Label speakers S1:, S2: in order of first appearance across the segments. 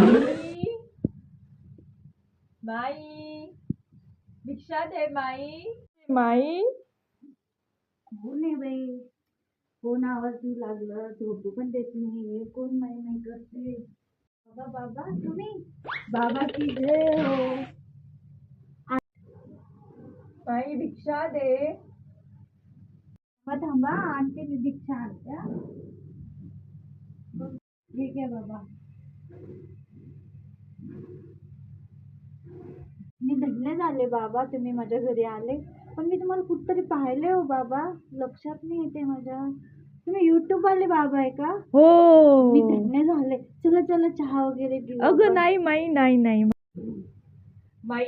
S1: माई माई भिक्षा दे माई. माई
S2: कोण आहे बाई? कोण आवाज देऊ लागलं? झोपू पण देत नाही. कोण माई माई करते? बाबा बाबा तुम्ही? बाबा की जय हो.
S1: माई भिक्षा दे.
S2: थांबा थांबा आणते मी भिक्षा आणते. ठीक आहे बाबा. मी धन्य झाले बाबा तुम्ही माझ्या घरी आले. पण मी तुम्हाला कुठतरी पाहिले हो बाबा. लक्षात नाही येते माझ्या. तुम्ही युट्यूब वाले बाबा आहे का?
S1: हो.
S2: मी धन्य झाले. चला चला चहा वगैरे घेऊ.
S1: अगं नाही माई नाही नाही माई,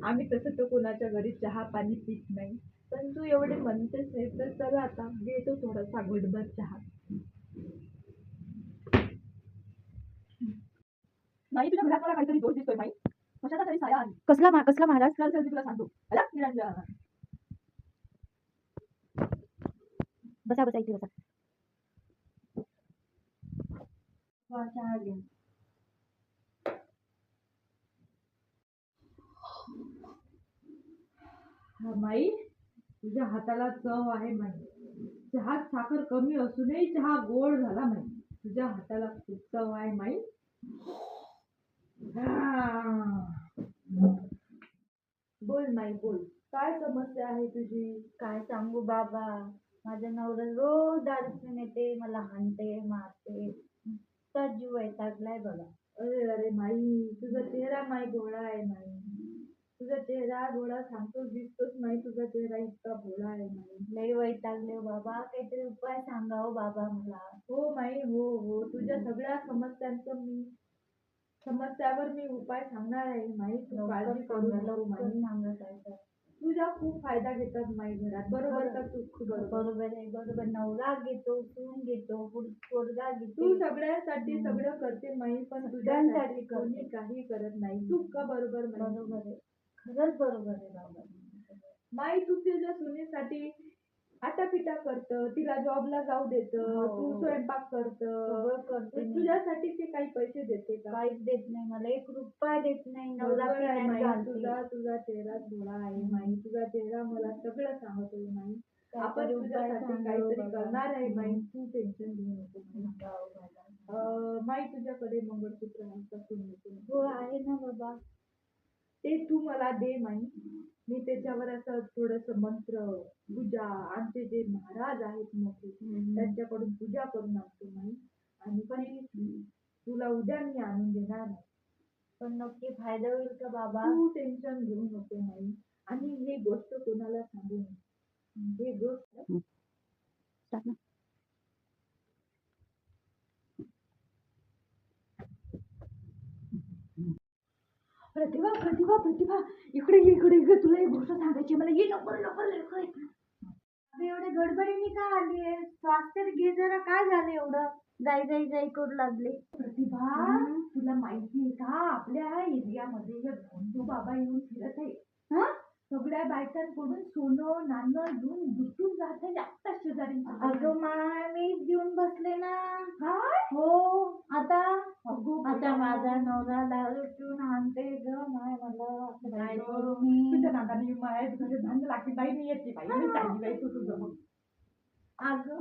S1: आम्ही तसं तर कोणाच्या घरी चहा पाणी पीत नाही, पण तू एवढे म्हणतेस आहे तर चला आता घेतो थोडासा घोटभर चहा. माई तुझ्या घरात मला काहीतरी दोष दिसतोय माई. कशाचा तरी साया आहे.
S2: कसला महाराज?
S1: चल चल मी तुला सांगतो. अला निरंजन.
S2: बसा बसा इथे बसा. चहा घ्या.
S1: माई तुझ्या हाताला चव आहे माई. चहात साखर कमी असूनही चहा गोड झाला माई. तुझ्या हाताला खूप चव आहे माई. बोल माई बोल, काय समस्या आहे तुझी?
S2: काय सांगू बाबा. माझ्या नवरा रोज दारू पिऊन येते. मला हाणते मारते. तर जीव वैतागलाय बघा.
S1: अरे अरे माई, तुझा चेहरा माई भोळा आहे माई. तुझा चेहरा भोळा सांगतोच दिसतोच माई. तुझा चेहरा इतका भोळा आहे माई.
S2: लय वैतागले हो बाबा. काहीतरी उपाय सांगा हो बाबा मला.
S1: हो माई हो हो, तुझ्या सगळ्या समस्यावर मी उपाय सांगणार आहे माई. तू काळजी करू नको माई.
S2: सांगत आहे.
S1: तुझा खूप फायदा घेतात माई घरात. बरोबर का चूक?
S2: बरोबर आहे बरोबर. नवरा घेतो, सून घेतो, पोरगा घेतो.
S1: तू सगळ्यासाठी सगळं करते माई, पण तुझ्यासाठी कोणी काही करत नाही. चूक का बरोबर माई?
S2: बरोबर आहे. खरंच बरोबर आहे बाबा.
S1: माई तू तुझ्या सुनेसाठी आटापिटा करत, तिला जॉबला जाऊ देत, तू स्वयंपाक करत, तुझ्यासाठी ते काही पैसे देते का?
S2: काहीच देत नाही. मला 1 रुपया देत नाही.
S1: तुझा चेहरा भोळा आहे माई. तुझा चेहरा मला सगळं सांगतोय माई. आपण तुझ्यासाठी काहीतरी करणार आहे माई. तू टेन्शन घेऊ नको माई. तुझ्याकडे मंगळसूत्र आहे का?
S2: हो आहे ना बाबा.
S1: ते तू मला दे माई. मी त्याच्यावर असं थोडस मंत्र पूजा, आमचे जे महाराज आहेत मोठे त्यांच्याकडून पूजा करून आणतो माई. आणि पण तुला उद्या मी आणून देणार आहे.
S2: पण नक्की फायदा होईल का बाबा?
S1: तू टेन्शन घेऊ नको माई. आणि ही गोष्ट कोणाला सांगू नये. हे गोष्ट प्रतिभा प्रतिभा प्रतिभा इकडे ये, इकडे तुला एक गोष्ट सांगायची मला. ये लवकर लवकर लवकर.
S2: एवढे गडबडीने का आलीये? स्वास्थ्य घे जरा. काय झालं एवढं जाई करू लागले?
S1: प्रतिभा तुला माहिती आहे का, आपल्या एरियामध्ये एक भोंदू बाबा येऊन फिरत आहे. सगळ्या बायकांकडून सोनं नाणं घेऊन लुटून जात आहे. आत्ता शेजारी.
S2: अगं माय मी देऊन बसले ना.
S1: काय?
S2: हो. आता
S1: आता
S2: माझा नवरा दारू पिऊन आणते ग माय. मला काय करू मी?
S1: तुझ्या नादाने माझ्या घरी धान्य लागते बाई. मी येते बाई. मी चालली बाई. तू तुझं मग.
S2: अगं